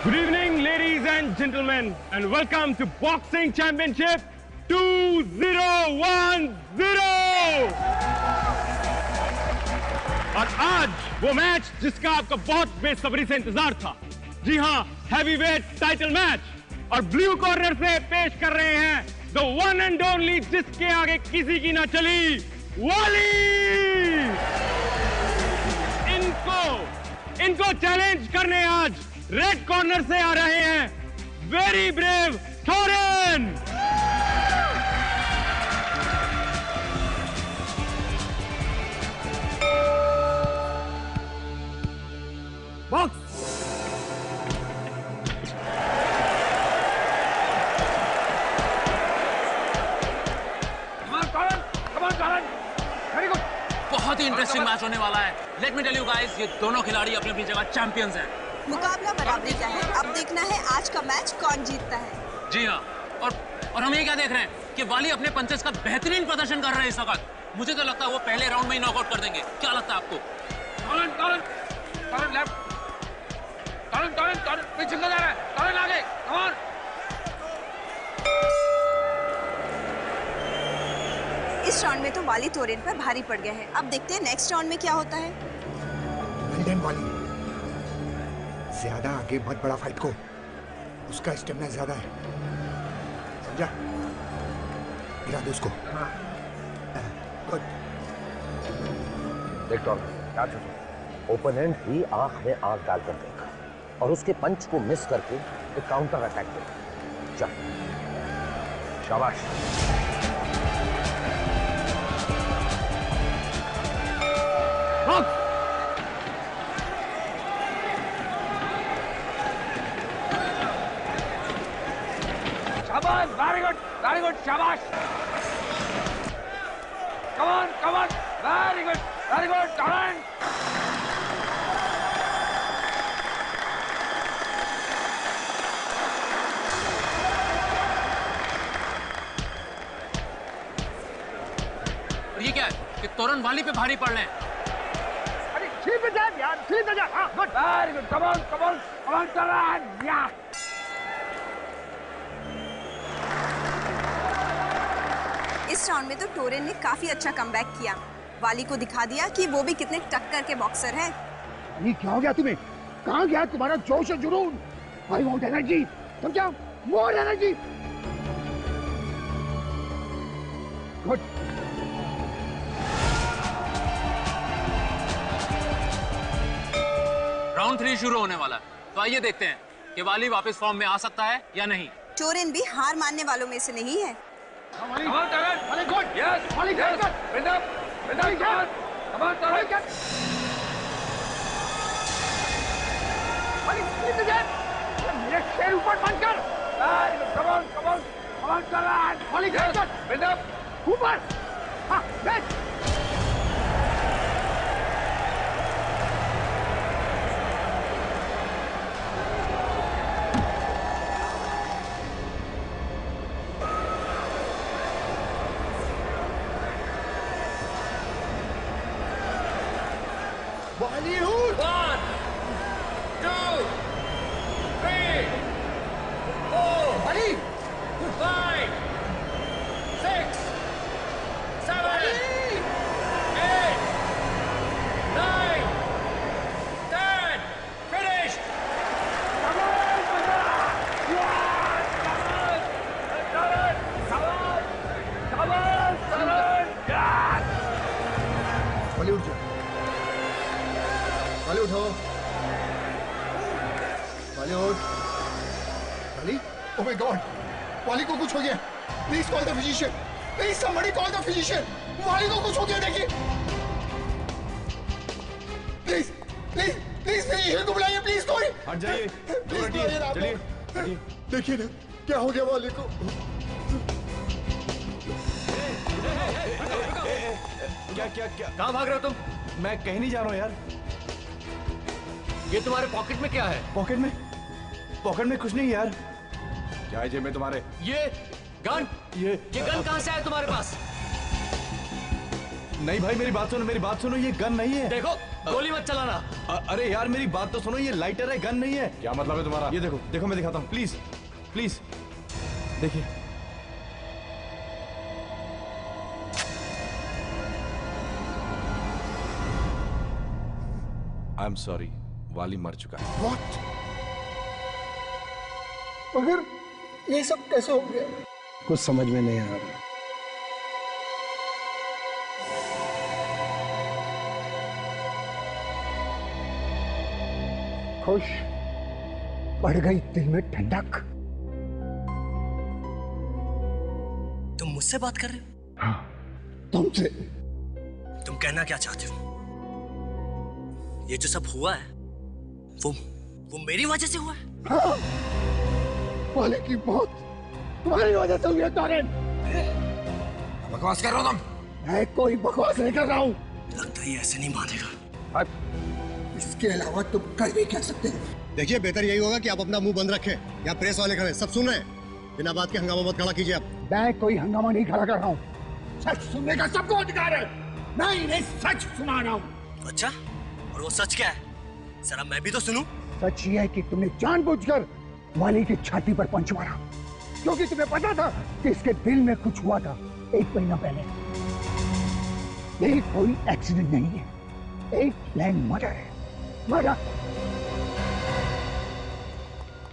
Good evening, ladies and gentlemen, and welcome to Boxing Championship 2010. और आज वो match जिसका आपको बहुत बेसब्री से इंतजार था। जी हाँ, हैवीवेट टाइटल मैच। और ब्लू कॉर्नर से पेश कर रहे हैं द वन एंड ओनली, जिसके आगे किसी की ना चली, वाली। इनको चैलेंज करने आज रेड कॉर्नर से आ रहे हैं वेरी ब्रेव थोरन। बॉक्स। बहुत ही इंटरेस्टिंग मैच होने वाला है। Let me tell you guys, ये दोनों खिलाड़ी अपनी अपनी जगह चैंपियंस हैं। मुकाबला बराबरी का है। अब देखना है आज का मैच कौन जीतता है। जी हाँ, और हम ये क्या देख रहे हैं कि वाली अपने पंचेस का बेहतरीन प्रदर्शन कर रहे हैं इस वक्त। मुझे तो लगता है वो पहले राउंड में ही नॉकआउट कर देंगे। क्या लगता है आपको? टॉरन लेफ्ट, टॉरन पीछे जा रहा है, टॉरन आगे, कम ऑन। इस राउंड में तो वाली थोरन पर भारी पड़ गया है। अब देखते हैं नेक्स्ट राउंड में क्या होता है। वाली ज्यादा आगे मत बढ़ा फाइट को, उसका स्टेमिना ज्यादा है, समझा? गिरा दो उसको। देख ओपोनेंट भी आंख में आंख डालकर देखा और उसके पंच को मिस करके एक काउंटर अटैक देखा। चल शाबाश। शाबाश, वेरी गुड, शाबाश। कम ऑन, वेरी गुड, टॉरन। ये क्या है कि तोरन वाली पे भारी पड़ रहे हैं? अरे ठीक है यार, ठीक है यार। Good, very good, come on Torrent. या इस राउंड में तो टोरन ने काफी अच्छा कमबैक किया। वाली को दिखा दिया कि वो भी कितने टक्कर के बॉक्सर हैं। ये क्या हो गया तुम्हें? कहाँ गया तुम्हारा जोश और जुनून? आई वांट एनर्जी, समझा? More energy. गुड। राउंड 3 शुरू होने वाला है, तो आइए देखते हैं कि वाली वापस फॉर्म में आ सकता है या नहीं। टोरन भी हार मानने वालों में से नहीं है। मेरे शेर ऊपर बंद कर। ऊपर। हाँ, बैठ। Bollywood! 1, 2, 3, 4, 5, 6, 7, 8, 9, 10. Finished! बॉलीवुड जा, बॉलीवुड हो, बॉलीवुड। वाली, ओह माय गॉड, वाली को कुछ हो गया। Please call the physician, please somebody call the physician. वाली को कुछ हो गया, देखिए। प्लीज प्लीज प्लीज फिजिशियन को बुलाइए, प्लीज। कोई हट जाइए, चलिए। देखिए ना क्या हो गया वाली को। क्या कहाँ भाग रहे हो तुम? मैं कहीं नहीं जा रहा हूँ यार। ये तुम्हारे पॉकेट में क्या है? पॉकेट में कुछ नहीं यार। क्या है जेब में तुम्हारे? ये गन कहाँ से आया तुम्हारे पास? नहीं भाई, मेरी बात सुनो, ये गन नहीं है। देखो, गोली मत चलाना। अरे यार मेरी बात तो सुनो, ये लाइटर है, गन नहीं है। क्या मतलब है तुम्हारा? ये देखो देखो, मैं दिखाता हूँ, प्लीज प्लीज देखिए। आई एम सॉरी, वाली मर चुका है। What? मगर ये सब कैसे हो गया? कुछ समझ में नहीं आ रहा। खुश, बढ़ गई दिल में ठंडक। तुम मुझसे बात कर रहे हो? हाँ, तुमसे। तुम कहना क्या चाहते हो? ये जो सब हुआ है वो मेरी वजह से हुआ है? हाँ, वाले की मौत तुम्हारी वजह से हुई है तारिन। बकवास कर रहा हो तुम? मैं कोई बकवास नहीं कर रहा हूँ। लगता है ये ऐसे नहीं मानेगा। इसके अलावा तुम कर भी कह सकते हो। देखिए, बेहतर यही होगा कि आप अपना मुंह बंद रखें। यहाँ प्रेस वाले खड़े, सब सुन रहे हैं। बिना बात के हंगामा मत खड़ा कीजिए आप। मैं कोई हंगामा नहीं खड़ा कर रहा हूँ। सच सुनने का सबको अधिकार है। मैं इन्हें सच सुना रहा हूँ। अच्छा, और वो सच क्या है? जरा मैं भी तो सुनूं। सच ये है कि तुमने जानबूझकर वाली की छाती पर पंच मारा, क्योंकि तुम्हें पता था कि इसके दिल में कुछ हुआ था 1 महीना पहले। ये कोई एक्सीडेंट नहीं है, एक प्लान मर्डर है। मर्डर।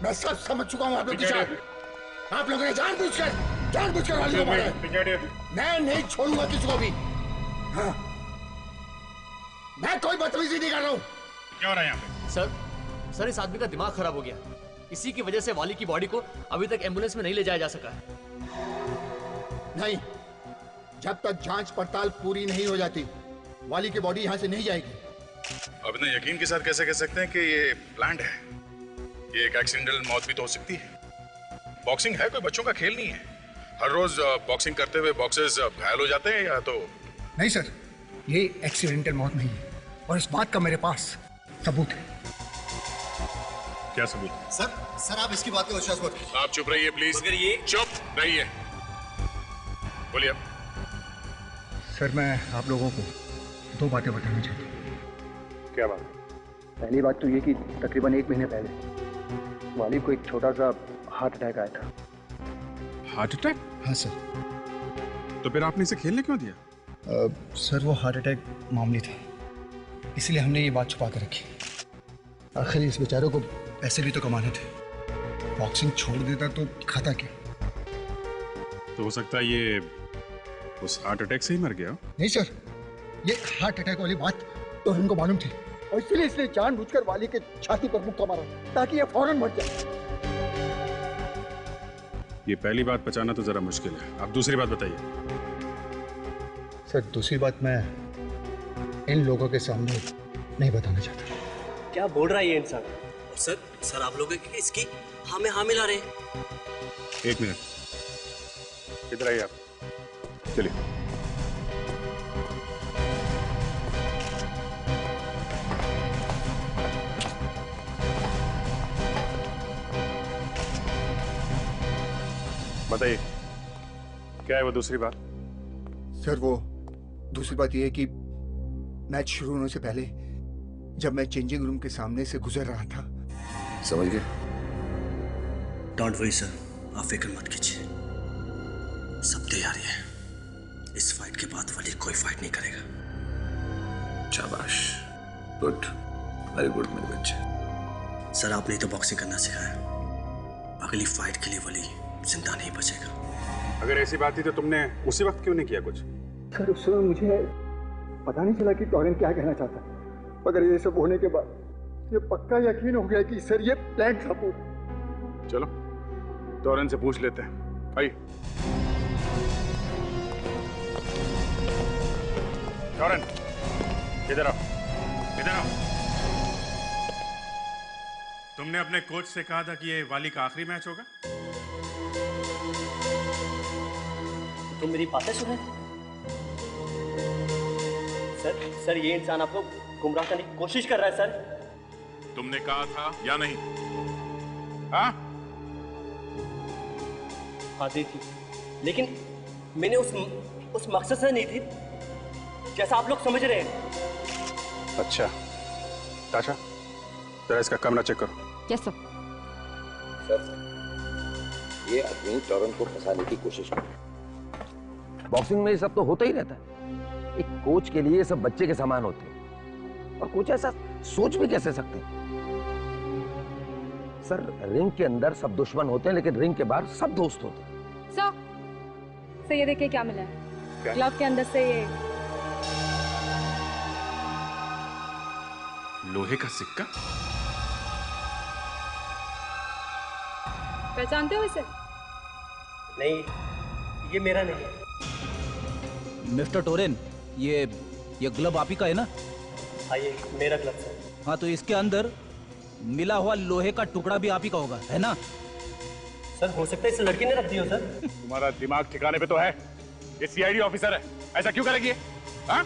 मैं सब समझ चुका हूँ आप लोग की चाल। आप लोगों ने जानबूझकर वाली को मारा है। मैं नहीं छोड़ूंगा किसी को भी। हाँ, मैं कोई बदतमीजी नहीं कर रहा हूँ। क्या हो रहा है यहाँ पे? सर इस आदमी का दिमाग खराब हो गया। इसी की वजह से वाली की बॉडी को अभी तक एम्बुलेंस में नहीं ले जाया जा सका है। नहीं, जब तक जांच पड़ताल पूरी नहीं हो जाती वाली की बॉडी यहाँ से नहीं जाएगी। अब इतने यकीन के साथ कैसे कह सकते हैं कि ये प्लान्ड है? ये एक एक्सीडेंटल मौत भी तो हो सकती है। बॉक्सिंग है कोई बच्चों का खेल नहीं है। हर रोज बॉक्सिंग करते हुए बॉक्सर्स घायल हो जाते हैं या तो। नहीं सर, ये एक्सीडेंटल मौत नहीं है और इस बात का मेरे पास सबूत है। क्या सबूत? सर आप इसकी बात पे विश्वास मत कीजिए। आप चुप रहिए प्लीज। मगर ये चुप रहिए। बोलिए। सर, मैं आप लोगों को 2 बातें बताना चाहता हूँ। क्या बात? पहली बात तो ये कि तकरीबन 1 महीने पहले वाली को एक छोटा सा हार्ट अटैक आया था। Heart attack? हाँ सर। तो फिर आपने इसे खेलने क्यों दिया? सर, वो हार्ट अटैक मामूली था, इसलिए हमने ये बात छुपा कर रखी। आखिर इस बेचारे को पैसे भी तो कमाने थे। बॉक्सिंग छोड़ देता तो खाता क्या? तो हो सकता है ये उस हार्ट अटैक से ही मर गया। नहीं सर, ये हार्ट अटैक वाली बात तो इनको मालूम थी और इसलिए इसने जानबूझकर वाली के छाती पर मुक्का मारा ताकि ये फौरन मर जाए। ये पहली बात बचाना तो जरा मुश्किल है। आप दूसरी बात बताइए। सर, दूसरी बात मैं इन लोगों के सामने नहीं बताना चाहता। क्या बोल रहा है ये इंसान? सर आप लोग इसकी हाँ में हाँ मिला रहे हैं। 1 मिनट, इधर आइए आप। चलिए। बताइए, क्या है वो दूसरी बात? सर, वो दूसरी बात यह है कि मैच शुरू होने से पहले जब मैं चेंजिंग रूम के सामने से गुजर रहा था। समझ गए? डोंट वरी सर, आप फिक्र मत कीजिए, सब तैयारी है। इस फाइट के बाद वाली कोई फाइट नहीं करेगा। शाबाश, गुड, वेरी गुड मेरे बच्चे। सर, आपने ही तो बॉक्सिंग करना सिखाया। अगली फाइट के लिए वाली जिंदा नहीं बचेगा। अगर ऐसी बात थी तो तुमने उसी वक्त क्यों नहीं किया कुछ? सर, उस समय मुझे पता नहीं चला कि टॉरेन क्या कहना चाहता है, मगर ये सब होने के बाद ये पक्का यकीन हो गया कि सर ये प्लान था पूरा। चलो टॉरेन से पूछ लेते हैं। आइए। टॉरेन, इधर आओ, इधर आओ। तुमने अपने कोच से कहा था कि ये वाली का आखिरी मैच होगा। तुम मेरी बातें सुन रहे थे? सर ये इंसान आपको गुमराह करने की कोशिश कर रहा है सर। तुमने कहा था या नहीं? हाँ? हाँ दी थी, लेकिन मैंने उस मकसद से नहीं थी जैसा आप लोग समझ रहे हैं। अच्छा ताशा, जरा इसका कमरा चेक करो। Yes sir. सर, ये आदमी टोरन को फंसाने की कोशिश कर रहा है। बॉक्सिंग में ये सब तो होता ही रहता है। एक कोच के लिए ये सब बच्चे के समान होते हैं, और कोच ऐसा सोच भी कैसे सकते हैं? सर, रिंग के अंदर सब दुश्मन होते हैं, लेकिन रिंग के बाहर सब दोस्त होते हैं। सर ये देखिए क्या मिला है। ग्लव के अंदर से ये लोहे का सिक्का। पहचानते हो इसे? नहीं, ये मेरा नहीं है। मिस्टर टोरेन, ये ग्लव आप ही का है ना? हाँ, ये मेरा ग्लव है। हाँ, तो इसके अंदर मिला हुआ लोहे का टुकड़ा भी आप ही का होगा, है ना? सर, हो सकता है इस लड़के ने रख दिया सर। तुम्हारा दिमाग ठिकाने पे तो है? ये सीआईडी ऑफिसर है, ऐसा क्यों करेगी? हाँ?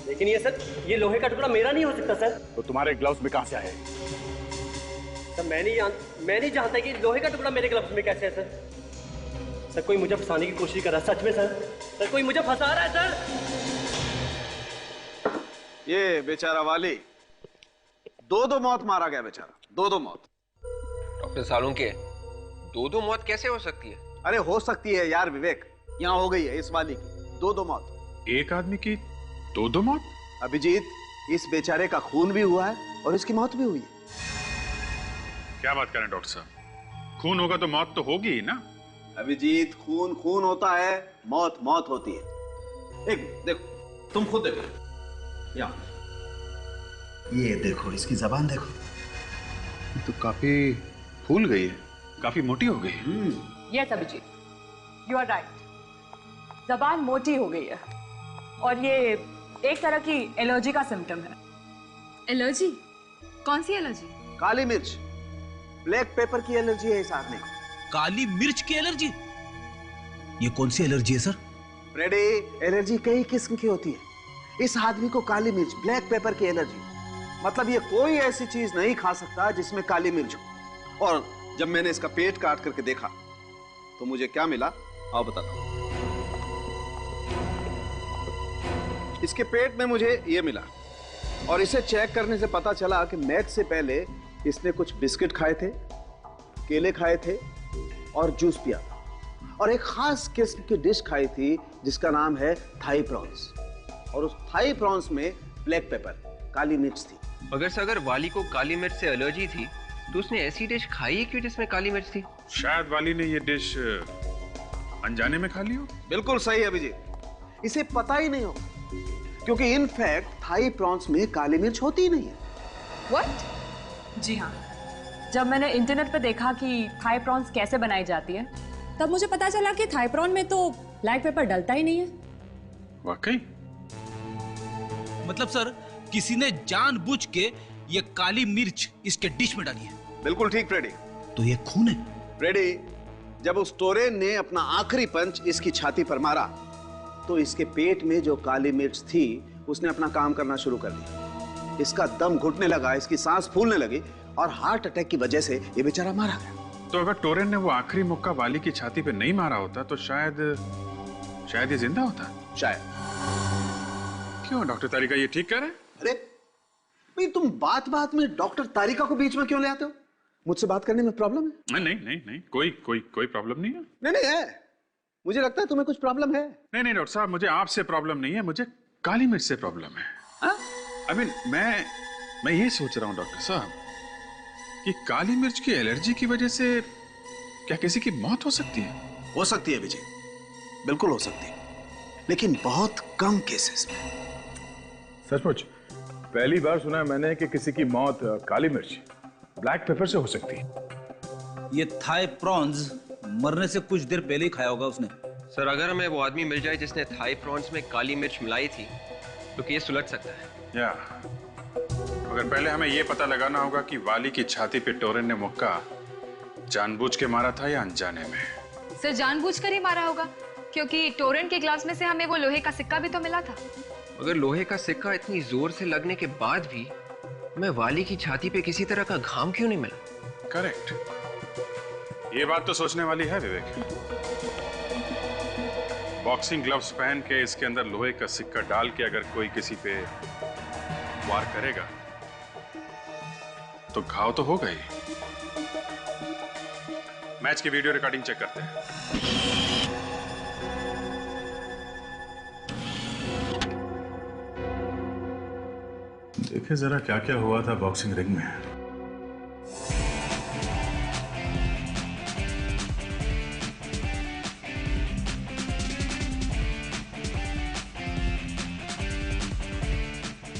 लेकिन ये लोहे का टुकड़ा मेरा नहीं हो सकता सर। तो तुम्हारे ग्लव्स में कहां से आए? सर, मैं नहीं जानता कि लोहे का टुकड़ा मेरे ग्लव्स में कैसे है सर। सर, कोई मुझे फंसाने की कोशिश कर रहा है, सच में सर। सर, कोई मुझे फंसा रहा है सर। ये बेचारा वाली, दो मौत मारा गया बेचारा, दो मौत। डॉक्टर सालुंके, दो मौत कैसे हो सकती है? अरे हो सकती है यार विवेक, यहाँ हो गई है इस वाली की दो मौत। एक आदमी की दो मौत? अभिजीत, इस बेचारे का खून भी हुआ है और इसकी मौत भी हुई है। क्या बात करें डॉक्टर साहब, खून होगा तो मौत तो होगी ही ना? अभिजीत, खून होता है, मौत होती है। एक देखो, तुम खुद देखो, यहाँ ये देखो, इसकी जबान देखो, तो काफी फूल गई है, काफी मोटी हो गई है। Yes Abhijit, you are right. जबान मोटी हो गई है और ये एक तरह की एलर्जी का सिम्टम है। एलर्जी? कौन सी एलर्जी? काली मिर्च, ब्लैक पेपर की एलर्जी है इस आदमी को। काली मिर्च की एलर्जी? ये कौन सी एलर्जी है सर? फ्रेडी, एलर्जी कई किस्म की होती है। इस आदमी को काली मिर्च, ब्लैक पेपर की एलर्जी, मतलब ये कोई ऐसी चीज नहीं खा सकता जिसमें काली मिर्च हो। और जब मैंने इसका पेट काट करके देखा तो मुझे क्या मिला, आओ बताता हूं। इसके पेट में मुझे ये मिला, और इसे चेक करने से पता चला कि मैच से पहले इसने कुछ बिस्किट खाए थे, केले खाए थे और जूस पिया था, और एक खास किस्म की डिश खाई थी जिसका नाम है थाई प्रॉन्स, और उस थाई प्रॉन्स में ब्लैक पेपर, काली मिर्च थी। अगर वाली को काली मिर्च से एलर्जी थी तो उसने ऐसी डिश खाई है क्यों जिसमें काली मिर्च थी? शायद वाली ने ये डिश अनजाने में खा ली हो। बिल्कुल सही अभिजीत, इसे पता ही नहीं हो, क्योंकि इनफैक्ट थाई प्रॉन्स में काली मिर्च होती ही नहीं है। व्हाट? जी हाँ, जब मैंने इंटरनेट पर देखा कि थाई प्रॉन्स कैसे बनाई जाती है, तब मुझे पता चला कि थाई प्रॉन में तो ब्लैक पेपर डलता ही नहीं है। वाकई? मतलब सर, किसी ने जानबूझ के ये काली मिर्च इसके डिश में डाली है। बिल्कुल ठीक फ्रेडी। तो ये खून है? फ्रेडी, जब उस टोरेन ने अपना आखिरी पंच इसकी छाती पर मारा तो इसके पेट में जो काली मिर्च थी उसने अपना काम करना शुरू कर दिया। इसका दम घुटने लगा, इसकी सांस फूलने लगी, और हार्ट अटैक की वजह से ये बेचारा मारा गया। तो अगर टोरेन ने वो आखिरी मुक्का वाली की छाती पे नहीं मारा होता तो शायद ये जिंदा होता। शायद। क्यों डॉक्टर तारिका ये ठीक कह रहे हैं? अरे भाई, तुम बात में डॉक्टर तारिका को बीच में क्यों ले आते हो? मुझसे बात करने में प्रॉब्लम है? नहीं, कोई प्रॉब्लम नहीं है। नहीं है, मुझे लगता है तुम्हें कुछ प्रॉब्लम है। नहीं डॉक्टर साहब, मुझे आपसे प्रॉब्लम नहीं है, मुझे काली मिर्च से प्रॉब्लम है। आई मीन, मैं ये सोच रहा हूँ डॉक्टर साहब कि काली मिर्च की एलर्जी की वजह से क्या किसी की मौत हो सकती है? हो सकती है विजय, बिल्कुल हो सकती है, लेकिन बहुत कम केसेस में। सचमुच पहली बार सुना है मैंने कि किसी की मौत काली मिर्च, ब्लैक पेपर से हो सकती है। ये थाई प्रॉन्स मरने से कुछ देर पहले ही खाया होगा उसने। सर, अगर हमें वो आदमी मिल जाए जिसने थाई प्रॉन्स में काली मिर्च मिलाई थी तो केस सुलझ सकता है। या मगर पहले हमें यह पता लगाना होगा कि वाली की छाती पे टोरेन ने मुक्का जानबूझ के मारा था या अनजाने में। सर, जानबूझकर ही मारा होगा, क्योंकि टोरेन के ग्लास में से हमें वो लोहे का सिक्का भी तो मिला था। अगर लोहे का सिक्का इतनी जोर से लगने के बाद भी हमें वाली की छाती पे किसी तरह का घाम क्यों नहीं मिला? करेक्ट, ये बात तो सोचने वाली है विवेक। बॉक्सिंग ग्लव्स पहन के इसके अंदर लोहे का सिक्का डाल के अगर कोई किसी पे वार करेगा तो घाव तो होगा ही। मैच की वीडियो रिकॉर्डिंग चेक करते हैं। देखे जरा क्या क्या हुआ था बॉक्सिंग रिंग में।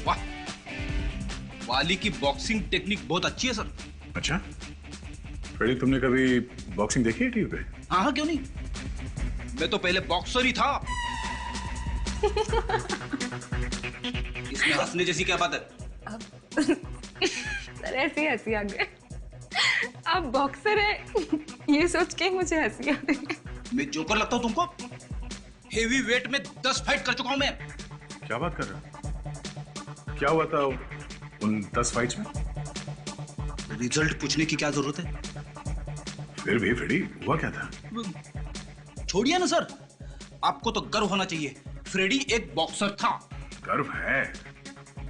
वाह, वाली की बॉक्सिंग टेक्निक बहुत अच्छी है सर। अच्छा, फ्रेडी तुमने कभी बॉक्सिंग देखी है टीवी पे? हाँ, क्यों नहीं, मैं तो पहले बॉक्सर ही था। इसमें हंसने जैसी क्या बात है? सर ऐसी हंसी आ गई। आप बॉक्सर हैं ये सोच के मुझे हंसी आ रही। मैं जोकर लगता हूँ तुमको? हेवी वेट में 10 फाइट कर चुका हूं मैं। क्या बात कर रहे हो? क्या हुआ था उन 10 फाइट्स में? रिजल्ट पूछने की क्या जरूरत है? फिर भी फ्रेडी, हुआ क्या था? छोड़िए ना सर, आपको तो गर्व होना चाहिए। फ्रेडी एक बॉक्सर था। गर्व है,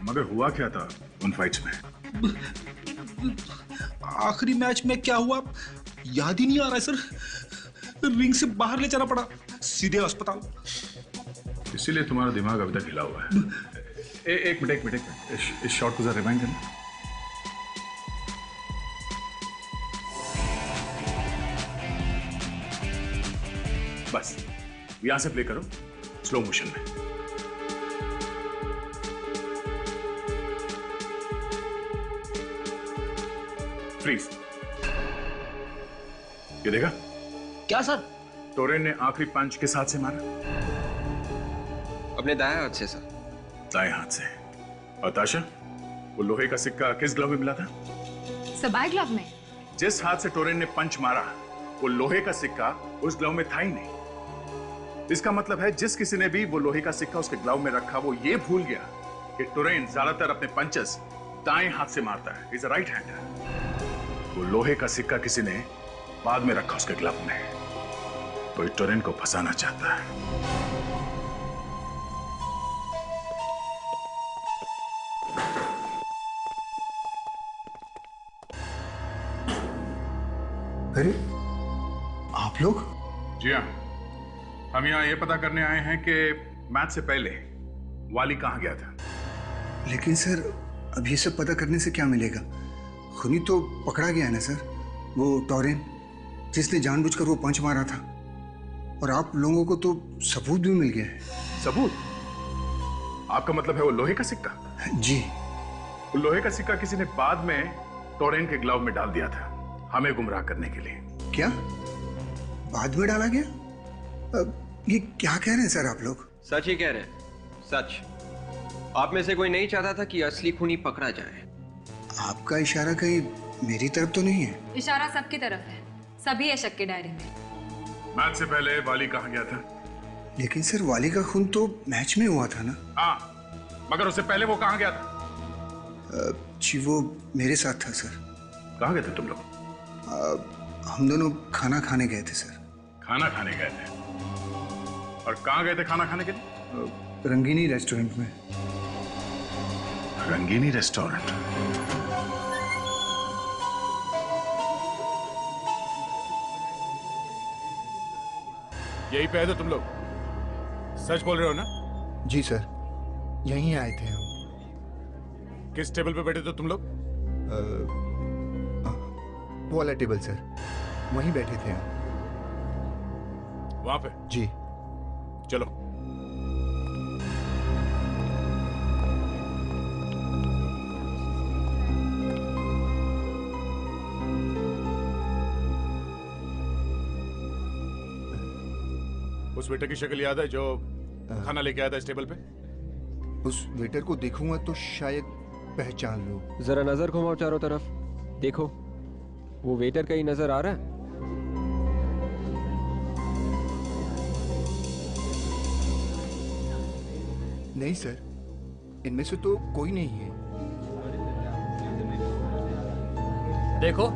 मगर हुआ क्या था उन फाइट्स में? आखिरी मैच में क्या हुआ याद ही नहीं आ रहा है सर। रिंग से बाहर ले जाना पड़ा, सीधे अस्पताल। इसीलिए तुम्हारा दिमाग अभी तक हिला हुआ है। एक मिनट, इस शॉट को जरा रिवाइंड करना। बस यहां से प्ले करो स्लो मोशन में। फ्रीज। ये देखा? क्या सर? टोरेन ने आखिरी पंच किस हाथ से मारा? अपने दाएं हाथ से सर। दाएं हाथ से। और ताशा, वो लोहे का सिक्का किस ग्लव में मिला था? सबाई ग्लव में। जिस हाथ से टोरेन ने पंच मारा वो लोहे का सिक्का उस ग्लव में था ही नहीं। इसका मतलब है जिस किसी ने भी वो लोहे का सिक्का उसके ग्लव में रखा वो ये भूल गया कि टोरेन ज्यादातर अपने पंचेस दाएं हाथ से मारता है। Is a right hander. वो लोहे का सिक्का किसी ने बाद में रखा उसके ग्लव में, तो टोरेन को फंसाना चाहता है। अरे आप लोग? जी हाँ, हम यहाँ ये पता करने आए हैं कि मैच से पहले वाली कहाँ गया था। लेकिन सर अब ये सब पता करने से क्या मिलेगा? खुनी तो पकड़ा गया है ना सर, वो टोरेन जिसने जानबूझकर वो पंच मारा था। और आप लोगों को तो सबूत भी मिल गया है। सबूत? आपका मतलब है वो लोहे का सिक्का? जी। वो लोहे का सिक्का किसी ने बाद में टोरेन के ग्लव में डाल दिया था हमें गुमराह करने के लिए। क्या बाद में डाला गया? ये क्या कह रहे हैं सर आप लोग? सच ही कह रहे हैं, सच। आप में से कोई नहीं चाहता था कि असली खूनी पकड़ा जाए। आपका इशारा कहीं मेरी तरफ तो नहीं है? इशारा सबकी तरफ है, सभी है शक के दायरे में। मैच से पहले वाली कहाँ गया था? लेकिन सर वाली का खून तो मैच में हुआ था ना? हाँ, मगर उससे पहले वो कहाँ गया था? जी वो मेरे साथ था सर। कहाँ गए थे तुम लोग? हम दोनों खाना खाने गए थे सर। खाना खाने गए थे? और कहाँ गए थे खाना खाने के लिए? रंगीनी रेस्टोरेंट में। रंगीनी रेस्टोरेंट? यही पे है तो तुम लोग सच बोल रहे हो ना? जी सर, यहीं आए थे हम। किस टेबल पे बैठे थे तुम लोग? वो वाला टेबल सर, वहीं बैठे थे हम। वहां पे? जी। चलो। उस वेटर की शक्ल याद है जो खाना लेके आया था इस टेबल पे? उस वेटर को देखूंगा तो शायद पहचान लो। जरा नजर घुमाओ चारों तरफ, देखो वो वेटर कहीं नजर आ रहा है? नहीं सर, इनमें से तो कोई नहीं है। देखो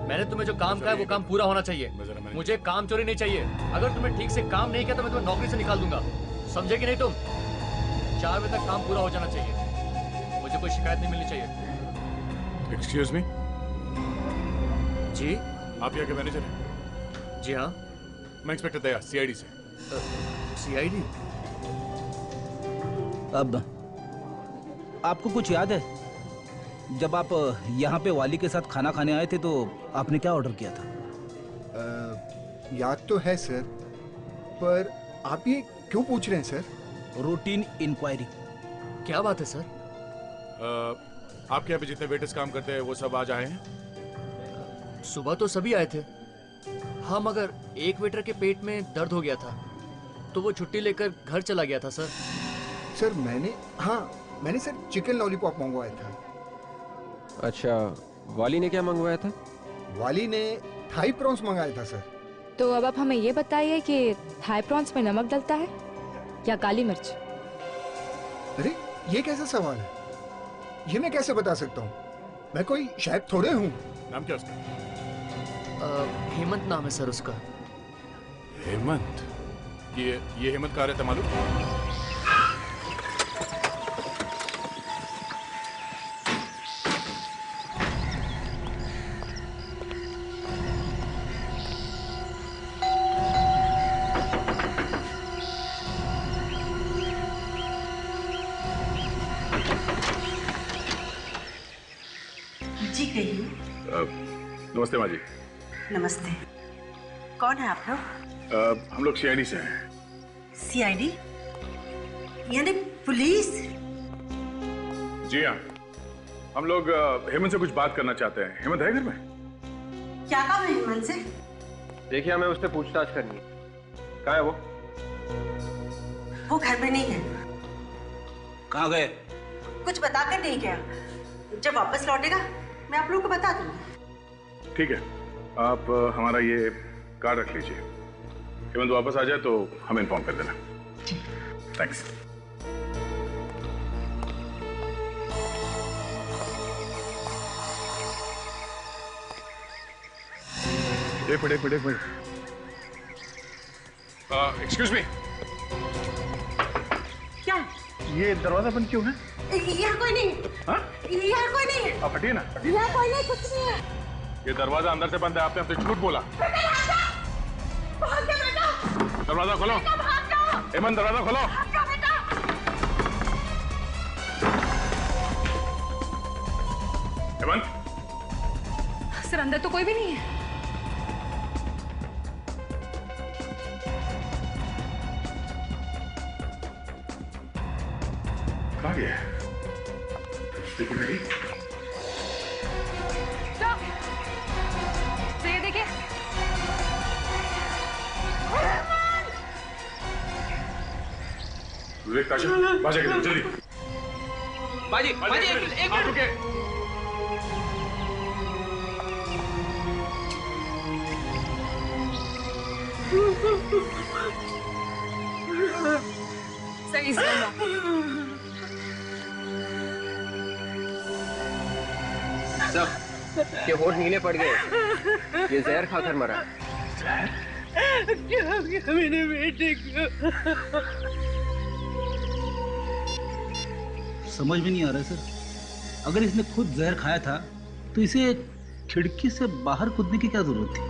मैंने तुम्हें जो काम कहा है वो काम पूरा होना चाहिए। मुझे काम चोरी नहीं चाहिए। अगर तुम्हें ठीक से काम नहीं किया तो मैं तुम्हें नौकरी से निकाल दूंगा, समझे कि नहीं तुम? 4 बजे तक काम पूरा हो जाना चाहिए, मुझे कोई शिकायत नहीं मिलनी चाहिए। Excuse me. जी? आप यहाँ के मैनेजर हैं? जी हाँ। मैं इंस्पेक्टर दया, सीआईडी से। सीआईडी? अब आपको कुछ याद है, जब आप यहाँ पे वाली के साथ खाना खाने आए थे तो आपने क्या ऑर्डर किया था? याद तो है सर, पर आप ये क्यों पूछ रहे हैं सर? Routine inquiry. क्या बात है सर? आपके यहाँ पे जितने वेटर्स काम करते हैं वो सब आज आए हैं? सुबह तो सभी आए थे हाँ, मगर एक वेटर के पेट में दर्द हो गया था तो वो छुट्टी लेकर घर चला गया था सर। सर मैंने सर चिकन लॉलीपॉप मंगवाया था। अच्छा, वाली ने क्या मंगवाया था? वाली ने थाई प्रॉन्स मंगाया था सर। तो अब आप हमें ये बताइए कि थाई प्रॉन्स में नमक डलता है या काली मिर्च? अरे ये कैसा सवाल है, ये मैं कैसे बता सकता हूँ? मैं कोई शायद थोड़े हूँ। नाम क्या उसका? हेमंत नाम है सर उसका। हेमंत? ये हेमंत कहाँ रहता मालूम? जी कहिए। नमस्ते माँ जी। नमस्ते। कौन है आप लोग? हम लोग सीआईडी से हैं। सीआईडी यानी पुलिस? जी हाँ, हम लोग हेमंत से कुछ बात करना चाहते हैं। हेमंत है घर में? क्या काम है हेमंत से? देखिए, हमें उससे पूछताछ करनी है। कहाँ है वो? वो घर में नहीं है। कहाँ गए? कुछ बताकर नहीं गया। जब वापस लौटेगा मैं आप लोगों को बता दूंगी। ठीक है, आप हमारा ये कार्ड रख लीजिए। हेमंत वापस आ जाए तो हमें इन्फॉर्म कर देना। थैंक्स। एक मिनट। Excuse me. क्या? ये दरवाजा बंद क्यों है? यहाँ कोई नहीं। हाँ? यहाँ कोई नहीं। आप हटिए ना। यहाँ कोई नहीं, कुछ नहीं है। ये दरवाजा अंदर से बंद है, आपने हमसे झूठ बोला। दरवाजा खोलो। हेमंत, दरवाजा खोलो। हेमंत। सर अंदर तो कोई भी नहीं है। कहाँ गया है? देखो बेटी। ये देखिए। विवेक, काशी, बाजा के लिए जल्दी। बाजी, एक मिनट रुके। सही से सब के होठ नीले पड़ गए। ये जहर खाकर मरा। क्या मेरे बेटे को? समझ में नहीं आ रहा है सर, अगर इसने खुद जहर खाया था तो इसे खिड़की से बाहर कूदने की क्या जरूरत थी?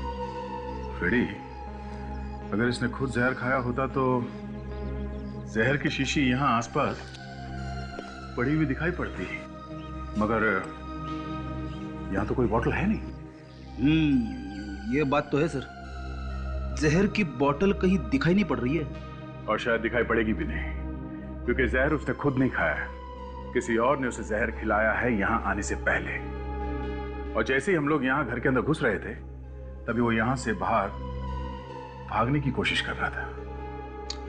फ्रेडी, अगर इसने खुद जहर खाया होता तो जहर की शीशी यहाँ आसपास पड़ी हुई दिखाई पड़ती, मगर यहाँ तो कोई बोतल है नहीं। ये बात तो है सर, जहर की बोतल कहीं दिखाई नहीं पड़ रही है। और शायद दिखाई पड़ेगी भी नहीं, क्योंकि जहर उसने खुद नहीं खाया, किसी और ने उसे जहर खिलाया है यहाँ आने से पहले। और जैसे ही हम लोग यहाँ घर के अंदर घुस रहे थे, तभी वो यहाँ से बाहर भागने की कोशिश कर रहा था,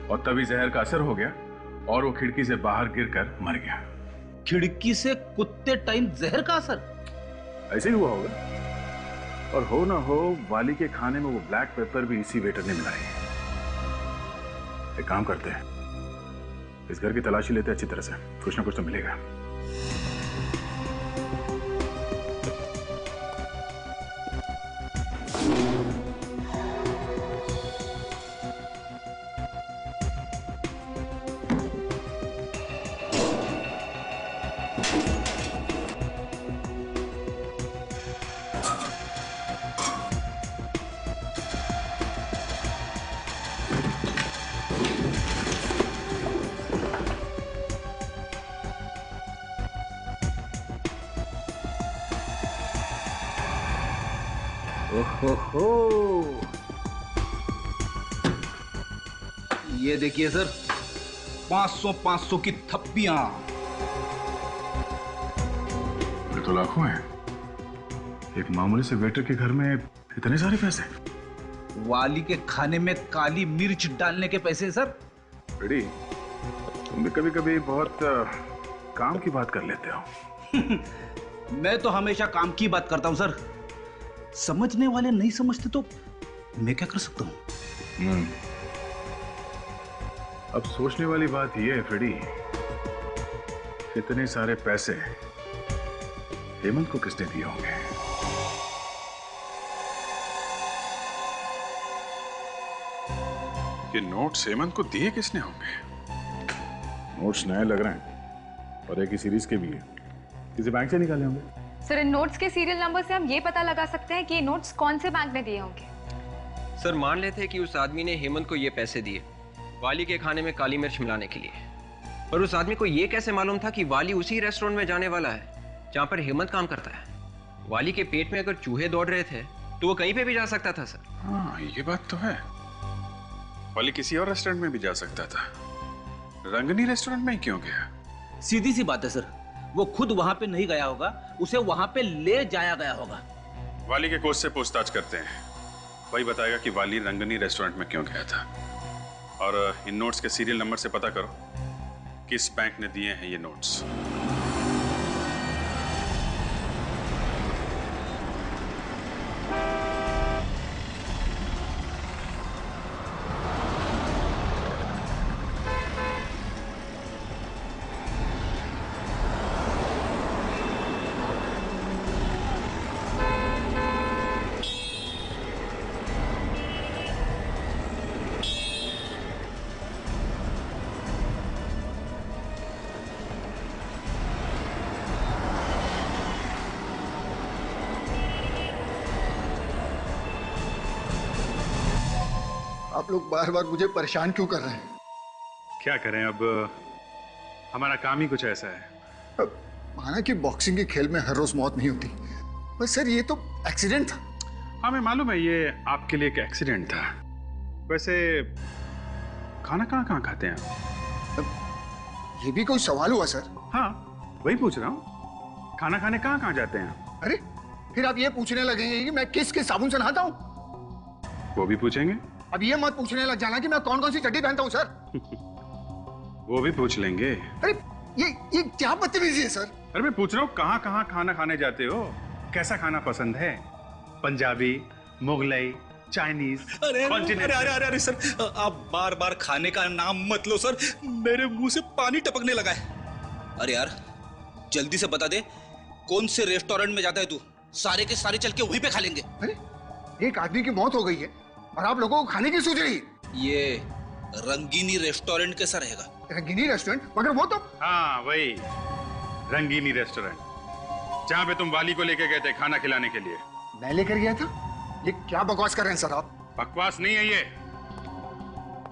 और तभी जहर का असर हो गया और वो खिड़की से बाहर गिरकर मर गया। खिड़की से कूदते टाइम जहर का असर? ऐसे ही हुआ होगा। और हो ना हो वाली के खाने में वो ब्लैक पेपर भी इसी वेटर ने मिलाई। एक काम करते हैं, इस घर की तलाशी लेते हैं अच्छी तरह से, कुछ ना कुछ तो मिलेगा। ओहो, ये देखिए सर, 500 की थप्पियां। ये तो लाखों हैं। एक मामूली से वेटर के घर में इतने सारे पैसे। वाली के खाने में काली मिर्च डालने के पैसे सर। रेडी, तुम भी कभी कभी बहुत काम की बात कर लेते हो। मैं तो हमेशा काम की बात करता हूं सर। समझने वाले नहीं समझते तो मैं क्या कर सकता हूं? अब सोचने वाली बात यह है फ्रेडी, इतने सारे पैसे हेमंत को किसने दिए होंगे? ये नोट्स हेमंत को दिए किसने होंगे? नोट्स नए लग रहे हैं और एक ही सीरीज के भी है। किसी बैंक से निकाले होंगे। सर, इन नोट्स के सीरियल नंबर से हम ये पता लगा सकते हैं कि ये नोट्स कौन से बैंक ने दिए होंगे। सर, मान लेते हैं कि उस आदमी ने हेमंत को ये पैसे दिए वाली के खाने में काली मिर्च मिलाने के लिए, पर उस आदमी को ये कैसे मालूम था कि वाली उसी रेस्टोरेंट में जाने वाला है जहां पर हेमंत काम करता है? वाली के पेट में अगर चूहे दौड़ रहे थे तो वो कहीं पे भी जा सकता था सर। हाँ, ये बात तो है। वाली किसी और रेस्टोरेंट में भी जा सकता था, रंगनी रेस्टोरेंट में ही क्यों गया? सीधी सी बात है सर, वो खुद वहां पे नहीं गया होगा, उसे वहां पे ले जाया गया होगा। वाली के कोच से पूछताछ करते हैं, वही बताएगा कि वाली रंगनी रेस्टोरेंट में क्यों गया था। और इन नोट्स के सीरियल नंबर से पता करो किस बैंक ने दिए हैं ये नोट्स। आप लोग बार बार मुझे परेशान क्यों कर रहे हैं? क्या करें, अब हमारा काम ही कुछ ऐसा है। अब माना कि बॉक्सिंग के खेल में हर रोज मौत नहीं होती, पर सर ये तो एक्सीडेंट था। हमें मालूम है ये आपके लिए एक एक्सीडेंट था। वैसे खाना कहाँ खाते हैं आप? ये भी कोई सवाल हुआ सर? हाँ, वही पूछ रहा हूँ, खाना खाने कहाँ जाते हैं? अरे फिर आप ये पूछने लगेंगे कि मैं किस साबुन से नहाता हूँ? वो भी पूछेंगे। अब ये मत पूछने लग जाना कि मैं कौन कौन सी चड्डी पहनता हूँ सर। वो भी पूछ लेंगे। अरे ये क्या बदतमीजी है सर? अरे मैं पूछ रहा हूँ कहाँ खाना खाने जाते हो? कैसा खाना पसंद है? पंजाबी, मुगलई, चाइनीज? अरे सर, आप बार बार खाने का नाम मत लो सर, मेरे मुंह से पानी टपकने लगा है। अरे यार जल्दी से बता दे, कौन से रेस्टोरेंट में जाता है तू? सारे के सारे चल के वहीं पे खा लेंगे। अरे एक आदमी की मौत हो गई है और आप लोगों को खाने की सूझ रही है? ये रंगीनी रेस्टोरेंट कैसा रहेगा? रंगीनी रेस्टोरेंट? मगर वो तो हाँ वही रंगीनी रेस्टोरेंट जहाँ पे तुम वाली को लेके गए थे खाना खिलाने के लिए। मैं लेकर गया था? ये क्या बकवास कर रहे हैं सर आप? बकवास नहीं है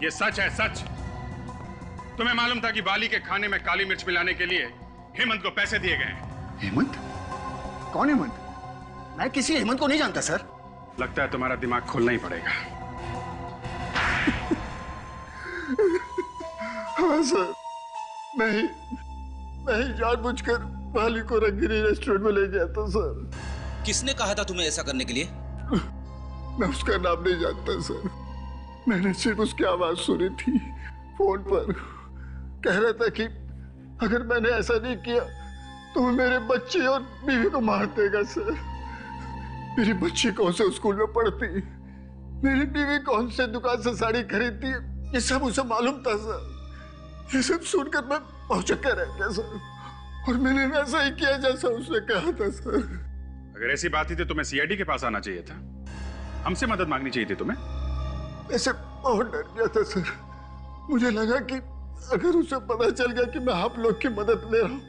ये सच है, सच। तुम्हें मालूम था कि वाली के खाने में काली मिर्च मिलाने के लिए हेमंत को पैसे दिए गए हैं। हेमंत? कौन हेमंत? मैं किसी हेमंत को नहीं जानता सर। लगता है तुम्हारा दिमाग खोलना ही पड़ेगा। हाँ सर, मैं ही जानबूझकर वाली को रंगीनी रेस्टोरेंट में ले गया था सर। किसने कहा था तुम्हें ऐसा करने के लिए? मैं उसका नाम नहीं जानता सर, मैंने सिर्फ उसकी आवाज सुनी थी फोन पर। कह रहा था कि अगर मैंने ऐसा नहीं किया तो वो मेरे बच्चे और बीवी को मार देगा सर। मेरी बच्ची कौन से स्कूल में पढ़ती, मेरी बीवी कौन से दुकान से साड़ी खरीदती है, ये सब उसे मालूम था सर। ये सब सुनकर मैं भौचक्का रह गया सर, और मैंने वैसा ही किया जैसा उसने कहा था सर। अगर ऐसी बात थी तो तुम्हें सीआईडी के पास आना चाहिए था, हमसे मदद मांगनी चाहिए थी तुम्हें। ऐसे बहुत डर गया था सर, मुझे लगा कि अगर उसे पता चल गया कि मैं आप लोग की मदद ले रहा हूँ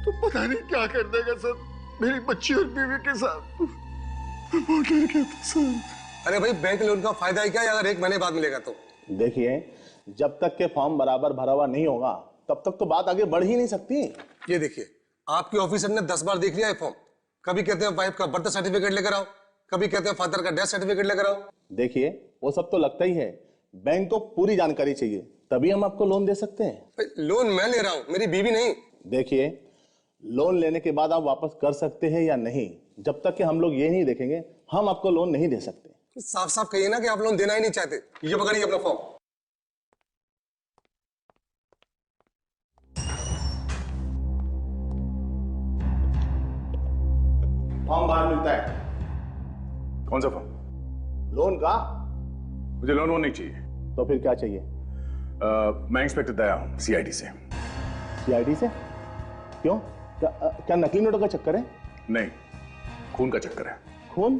तो पता नहीं क्या कर देगा सर मेरी बच्ची और बीवी के साथ। बहुत डर गया था सर। अरे भाई बैंक लोन का फायदा ही क्या है अगर 1 महीने बाद मिलेगा तो? देखिए, जब तक के फॉर्म बराबर भरा हुआ नहीं होगा तब तक तो बात आगे बढ़ ही नहीं सकती। ये देखिए, आपके ऑफिसर ने 10 बार देख लिया है फॉर्म। कभी कहते हैं वाइफ का बर्थ सर्टिफिकेट लेकर आओ, कभी कहते हैं फादर का डेथ सर्टिफिकेट लेकर आओ। देखिए वो सब तो लगता ही है, बैंक को पूरी जानकारी चाहिए, तभी हम आपको लोन दे सकते हैं। लोन मैं ले रहा हूँ, मेरी बीवी नहीं। देखिए लोन लेने के बाद आप वापस कर सकते हैं या नहीं, जब तक कि हम लोग ये नहीं देखेंगे हम आपको लोन नहीं दे सकते। साफ साफ कहिए ना कि आप लोन देना ही नहीं चाहते। ये पकड़िए अपना फॉर्म। फॉर्म बाहर मिलता है। कौन सा फॉर्म? लोन का? मुझे लोन वोन नहीं चाहिए। तो फिर क्या चाहिए? मैं इंस्पेक्टर दया हूं, सीआईडी से। सीआईडी से? क्यों? क्या नकली नोटों का चक्कर है? नहीं, खून का चक्कर है। खून?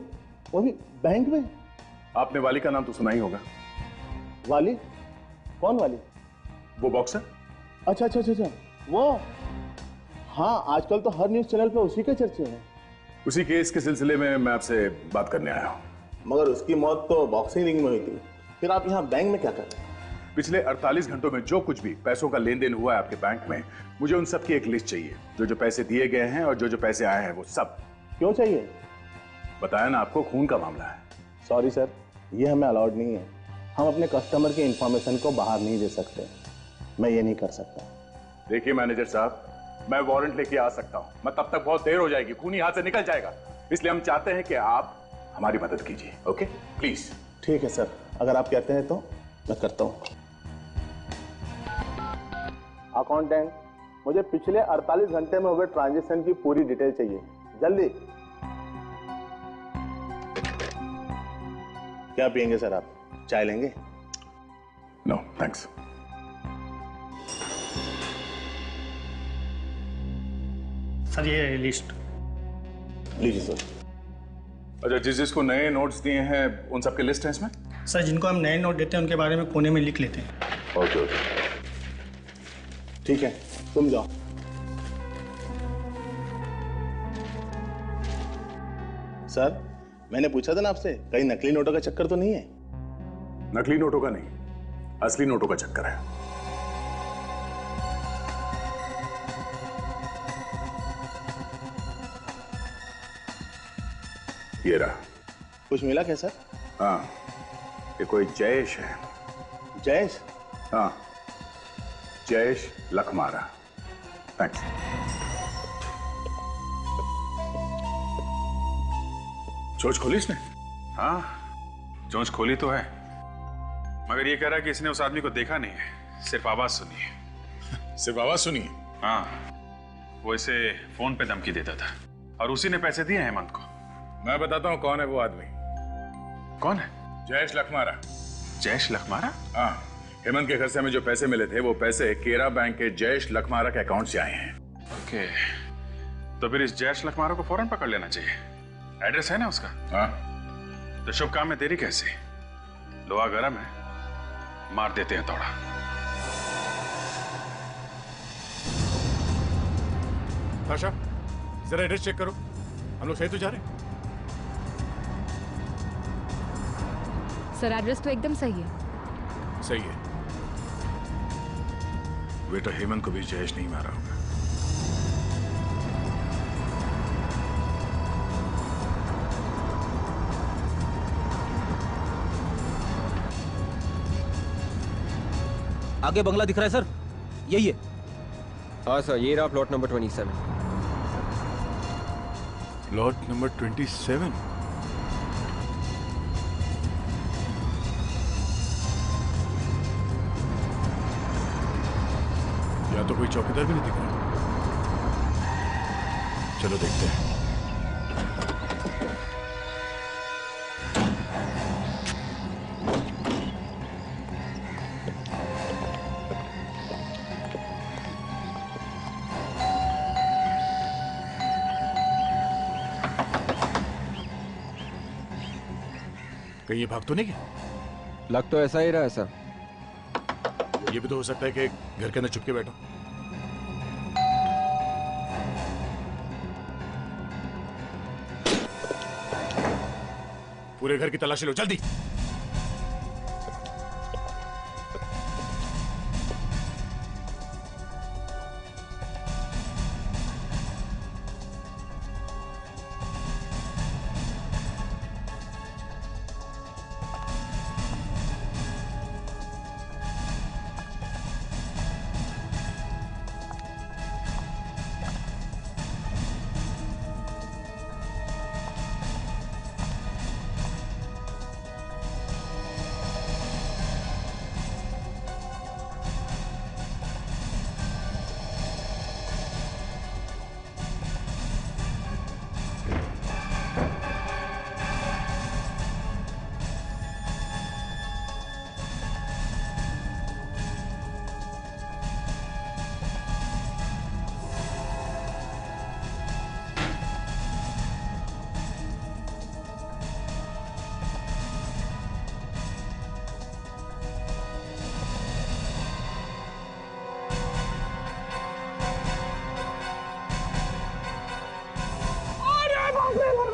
वो भी बैंक में? आपने वाली का नाम तो सुना ही होगा। वाली? कौन वाली? वो बॉक्सर। अच्छा अच्छा अच्छा, वो हाँ, आजकल तो हर न्यूज चैनल पे उसी के चर्चे हैं। उसी केस के सिलसिले में मैं आपसे बात करने आया हूँ। मगर उसकी मौत तो बॉक्सिंग रिंग में हुई थी, फिर आप यहाँ बैंक में क्या कर रहे हैं? पिछले 48 घंटों में जो कुछ भी पैसों का लेन देन हुआ है आपके बैंक में, मुझे उन सब की एक लिस्ट चाहिए। जो पैसे दिए गए हैं और जो पैसे आए हैं वो सब। क्यों चाहिए? बताया ना आपको, खून का मामला है। सॉरी सर, ये हमें अलाउड नहीं है। हम अपने कस्टमर की इंफॉर्मेशन को बाहर नहीं दे सकते। मैं ये नहीं कर सकता। देखिए मैनेजर साहब, मैं वारंट लेके आ सकता हूँ, मैं तब तक बहुत देर हो जाएगी, खूनी हाथ से निकल जाएगा। इसलिए हम चाहते हैं कि आप हमारी मदद कीजिए। Okay please. ठीक है सर, अगर आप कहते हैं तो मैं करता हूँ। अकाउंटेंट, मुझे पिछले 48 घंटे में हुए ट्रांजैक्शन की पूरी डिटेल चाहिए, जल्दी। क्या पियेंगे सर आप? चाय लेंगे? No thanks. सर ये लिस्ट लीजिए सर। अच्छा, जिसको नए नोट्स दिए हैं उन सबके लिस्ट है इसमें? सर जिनको हम नए नोट देते हैं उनके बारे में कोने में लिख लेते हैं। ओके ओके ठीक है, तुम जाओ। सर मैंने पूछा था ना आपसे, कहीं नकली नोटों का चक्कर तो नहीं है? नकली नोटों का नहीं, असली नोटों का चक्कर है। ये रहा। कुछ मिला क्या सर? हाँ, ये कोई जयेश है। जयेश? हाँ, जयेश लखमारा। थैंक्स। चोंच खोली इसने? हाँ, चोंच खोली तो है, मगर ये कह रहा है कि इसने उस आदमी को देखा नहीं है, सिर्फ आवाज सुनी है। सिर्फ आवाज सुनी है? हाँ, वो इसे फोन पे धमकी देता था और उसी ने पैसे दिए हेमंत को। मैं बताता हूँ कौन है वो आदमी। कौन है? जयेश लखमारा। जयेश लखमारा? हाँ, हेमंत के घर से हमें जो पैसे मिले थे वो पैसे केरा बैंक के जयेश लखमारा के अकाउंट से आए हैं। ओके, तो फिर इस जयेश लखमारा को फौरन पकड़ लेना चाहिए। एड्रेस है ना उसका? हाँ। तो शुभ काम में देरी कैसे? लोहा गरम है, मार देते हैं थोड़ा। आशा, जरा एड्रेस चेक करो, हम लोग सही तो जा रहे हैं? सर एड्रेस तो एकदम सही है। सही है। बेटा हेमंत को भी जयेश नहीं मारा होगा। आगे बंगला दिख रहा है सर, यही है। हाँ सर, ये रहा प्लॉट नंबर 27। Plot number 27? या तो कोई चौकीदार भी नहीं दिख रहा। चलो देखते हैं। कहीं ये भाग तो नहीं गया? लग तो ऐसा ही रहा है सर। ये भी तो हो सकता है कि घर के अंदर छुप के बैठा। पूरे घर की तलाशी लो जल्दी।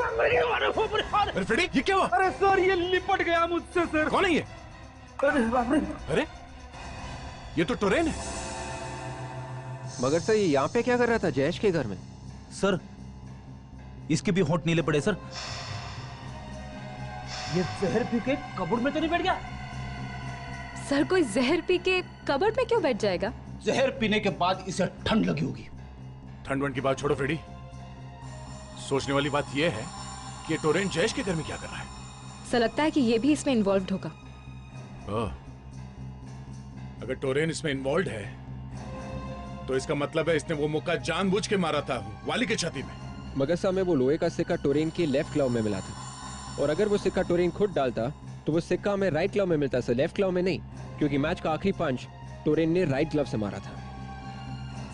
अरे फ्रेडी, ये क्या हुआ? अरे सर, ये लिपट गया मुझसे सर। कौन है ये? अरे बाप रे। अरे ये तो टोरेन है। मगर सर ये यहाँ पे क्या कर रहा था जयेश के घर में? सर इसके भी होंठ नीले पड़े सर। ये जहर पी के कबर्ड में तो नहीं बैठ गया? सर कोई जहर पी के कबर्ड में क्यों बैठ जाएगा? जहर पीने के बाद इसे ठंड लगी होगी। ठंड वंड की बात छोड़ो फ्रेडी, सोचने वाली बात यह है कि ये टोरेन जयेश के घर में क्या कर रहा है? सर लगता है कि ये भी इसमें इन्वॉल्व होगा। अगर टोरेन इसमें इन्वॉल्व है तो इसका मतलब है इसने वो मुक्का जानबूझ के मारा था वाली के छाती में। मगर साहब में वो लोहे का सिक्का टोरेन के लेफ्ट क्लव में मिला था, और अगर वो सिक्का टोरेन खुद डालता तो वो सिक्का हमें राइट क्लव में मिलता सर, लेफ्ट क्लव में नहीं, क्योंकि मैच का आखिरी पंच टोरेन ने राइट ग्लव से मारा था।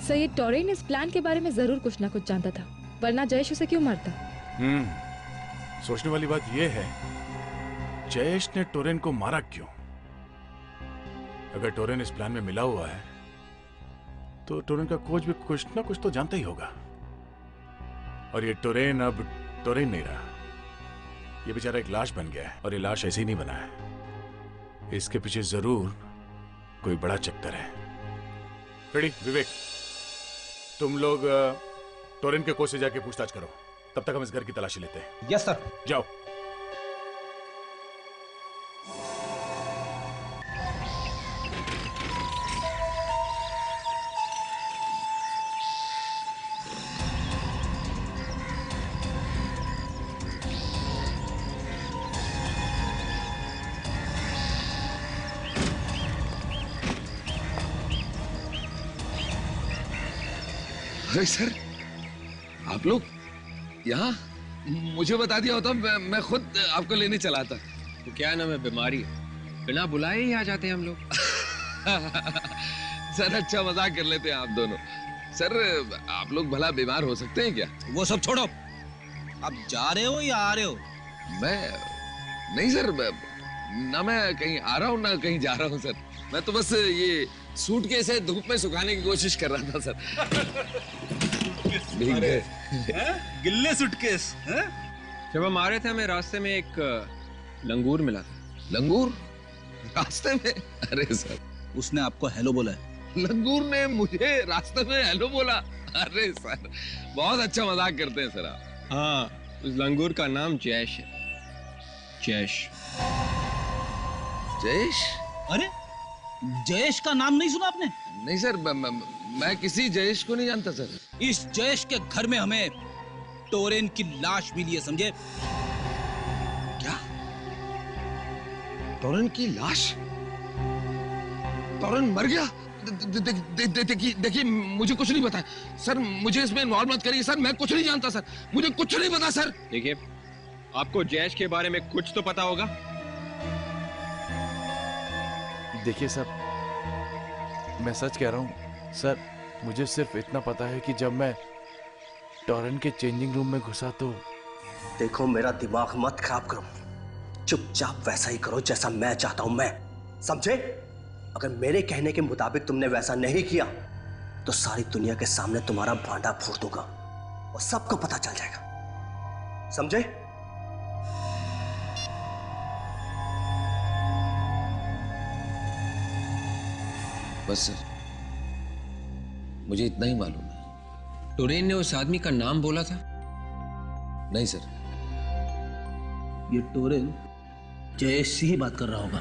सर ये टोरेन इस प्लान के बारे में जरूर कुछ ना कुछ जानता था, वरना जयेश उसे क्यों मारता? सोचने वाली बात यह है जयेश ने टोरेन को मारा क्यों? अगर टोरेन इस प्लान में मिला हुआ है तो टोरेन का कोच भी कुछ ना कुछ तो जानता ही होगा, और ये टोरेन अब टोरेन नहीं रहा, ये बेचारा एक लाश बन गया है, और ये लाश ऐसे ही नहीं बना है, इसके पीछे जरूर कोई बड़ा चक्कर है। रेडी विवेक, तुम लोग टोरेन के कोच से जाके पूछताछ करो, तब तक हम इस घर की तलाशी लेते हैं। Yes sir. जाओ। अरे सर, आप लोग यहाँ? मुझे बता दिया होता मैं खुद आपको लेने चला था। तो क्या नाम है, बीमारी बिना बुलाए ही आ जाते हैं हम लोग। सर अच्छा मजाक कर लेते हैं आप दोनों। सर आप लोग भला बीमार हो सकते हैं क्या? वो सब छोड़ो, आप जा रहे हो या आ रहे हो? मैं नहीं सर, ना मैं कहीं आ रहा हूँ ना कहीं जा रहा हूँ सर, मैं तो बस ये सूटकेस है धूप में सुखाने की कोशिश कर रहा था सर। गिल्ले सूटकेस? जब हम आ रहे थे हमें रास्ते में एक लंगूर मिला था। लंगूर रास्ते में? अरे सर, उसने आपको हेलो बोला है? लंगूर ने मुझे रास्ते में हेलो बोला? अरे सर बहुत अच्छा मजाक करते हैं सर आप। हाँ, उस लंगूर का नाम जयेश है। जयेश। जयेश? अरे जयेश का नाम नहीं सुना आपने? नहीं सर, मैं किसी जयेश को नहीं जानता सर। इस जयेश के घर में हमें टोरेन की लाश मिली है, समझे? क्या? टोरेन की लाश? टोरेन मर गया? देखिए मुझे कुछ नहीं पता सर, मुझे इसमें इन्वॉल्व मत करिए सर, मैं कुछ नहीं जानता सर, मुझे कुछ नहीं पता सर। देखिए आपको जयेश के बारे में कुछ तो पता होगा। देखिए सर, मैं सच कह रहा हूँ सर, मुझे सिर्फ इतना पता है कि जब मैं टोरेन के चेंजिंग रूम में घुसा तो। देखो मेरा दिमाग मत खराब करो, चुपचाप वैसा ही करो जैसा मैं चाहता हूं मैं, समझे? अगर मेरे कहने के मुताबिक तुमने वैसा नहीं किया तो सारी दुनिया के सामने तुम्हारा भांडा फोड़ दूंगा और सबको पता चल जाएगा, समझे? बस सर, मुझे इतना ही मालूम है। टोरेन ने उस आदमी का नाम बोला था? नहीं सर। ये टोरेन जयेश से ही बात कर रहा होगा।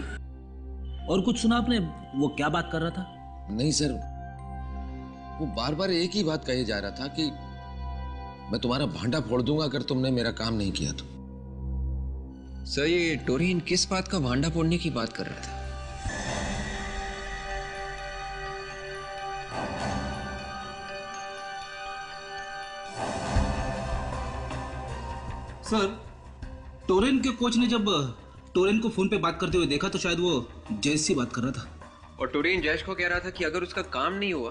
और कुछ सुना आपने? वो क्या बात कर रहा था? नहीं सर, वो बार बार एक ही बात कही जा रहा था कि मैं तुम्हारा भांडा फोड़ दूंगा अगर तुमने मेरा काम नहीं किया तो। सर ये टोरेन किस बात का भांडा फोड़ने की बात कर रहा था? सर, टोरेन के कोच ने जब टोरेन को फोन पे बात करते हुए देखा तो शायद वो जयेश से बात कर रहा था। और टोरेन जयेश को कह रहा था कि अगर उसका काम नहीं हुआ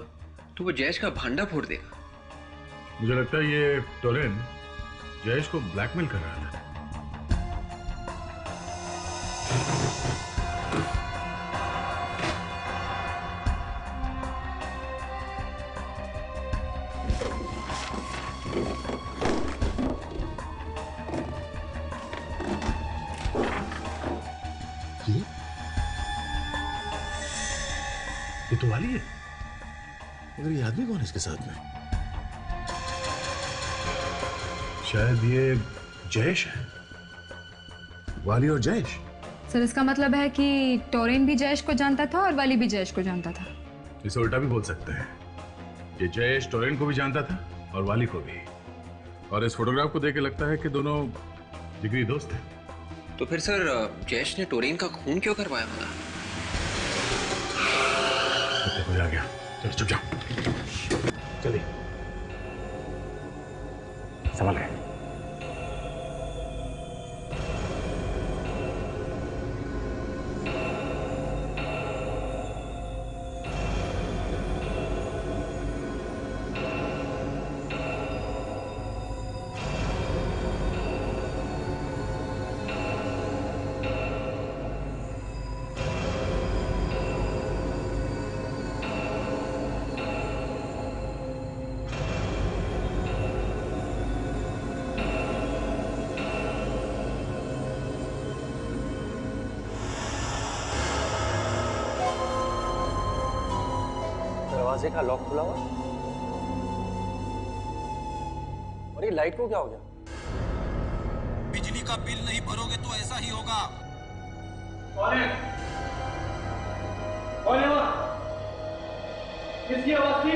तो वो जयेश का भांडा फोड़ देगा। मुझे लगता है ये टोरेन जयेश को ब्लैकमेल कर रहा था। तो वाली है, मगर ये आदमी कौन है इसके साथ में? शायद ये जयेश है। वाली और जयेश। सर इसका मतलब है कि टोरेन भी जयेश को जानता था और वाली भी जयेश को जानता था। इसे उल्टा भी बोल सकते हैं, ये जयेश टोरेन को भी जानता था और वाली को भी। और इस फोटोग्राफ को देख के लगता है कि दोनों जिगरी दोस्त हैं। तो फिर सर जयेश ने टोरेन का खून क्यों करवाया होगा? देखो आ गया, चलो चुप जाओ, चलिए संभल गए। दरवाजे का लॉक खुला हुआ और ये लाइट को क्या हो गया? बिजली का बिल नहीं भरोगे तो ऐसा ही होगा। कौन है? कौन है वहाँ? किसकी आवाज थी?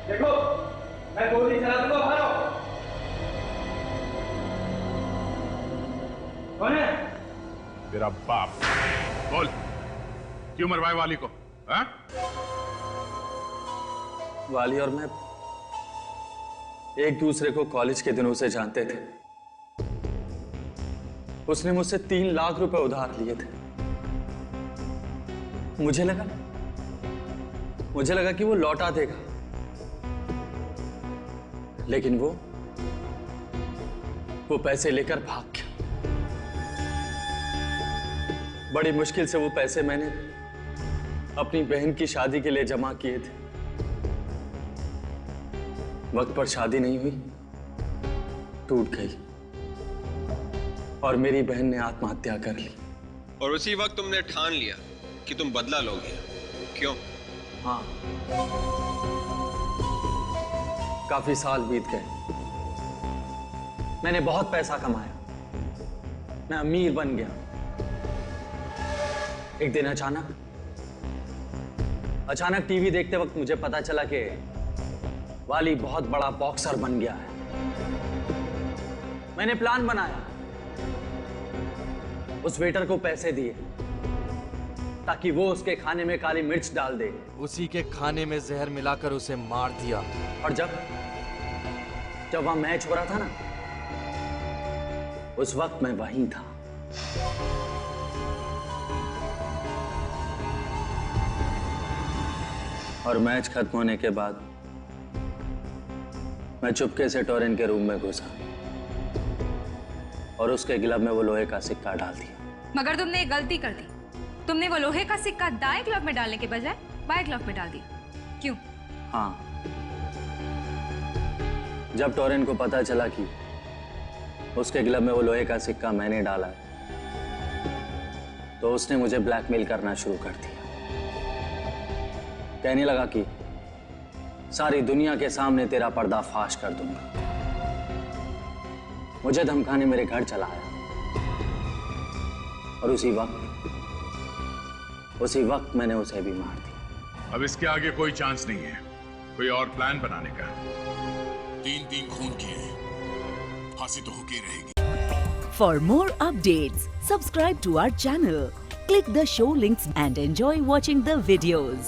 देखो, मैं गोली चला दूंगा, बाहर आओ। कौन है? तेरा बाप। बोल, क्यों मरवाए वाली को? हाँ? वाली और मैं एक दूसरे को कॉलेज के दिनों से जानते थे। उसने मुझसे 3 लाख रुपए उधार लिए थे। मुझे लगा कि वो लौटा देगा, लेकिन वो पैसे लेकर भाग गया। बड़ी मुश्किल से वो पैसे मैंने अपनी बहन की शादी के लिए जमा किए थे। वक्त पर शादी नहीं हुई, टूट गई और मेरी बहन ने आत्महत्या कर ली। और उसी वक्त तुमने ठान लिया कि तुम बदला लोगे, क्यों? हाँ, काफी साल बीत गए, मैंने बहुत पैसा कमाया, मैं अमीर बन गया। एक दिन अचानक टीवी देखते वक्त मुझे पता चला कि वाली बहुत बड़ा बॉक्सर बन गया है। मैंने प्लान बनाया, उस वेटर को पैसे दिए ताकि वो उसके खाने में काली मिर्च डाल दे। उसी के खाने में जहर मिलाकर उसे मार दिया। और जब वहां मैच हो रहा था ना, उस वक्त मैं वहीं था। और मैच खत्म होने के बाद मैं चुपके से टोरेन के रूम में घुसा और उसके गिलब में वो लोहे का सिक्का डाल दिया। मगर तुमने एक गलती कर दी। तुमने वो लोहे का सिक्का दाएं ग्लव में डालने के बजाय बाएं ग्लव में डाल दिया। क्यों? हाँ, जब टोरेन को पता चला कि उसके गिलब में वो लोहे का सिक्का मैंने डाला है, तो उसने मुझे ब्लैकमेल करना शुरू कर दिया। कहने लगा कि सारी दुनिया के सामने तेरा पर्दाफाश कर दूंगा। मुझे धमकाने मेरे घर चला आया और उसी वक्त मैंने उसे भी मार दिया। अब इसके आगे कोई चांस नहीं है कोई और प्लान बनाने का। 3 खून किए, फांसी तो होके रहेगी। For more updates, subscribe to our channel, click the show links and enjoy watching the videos.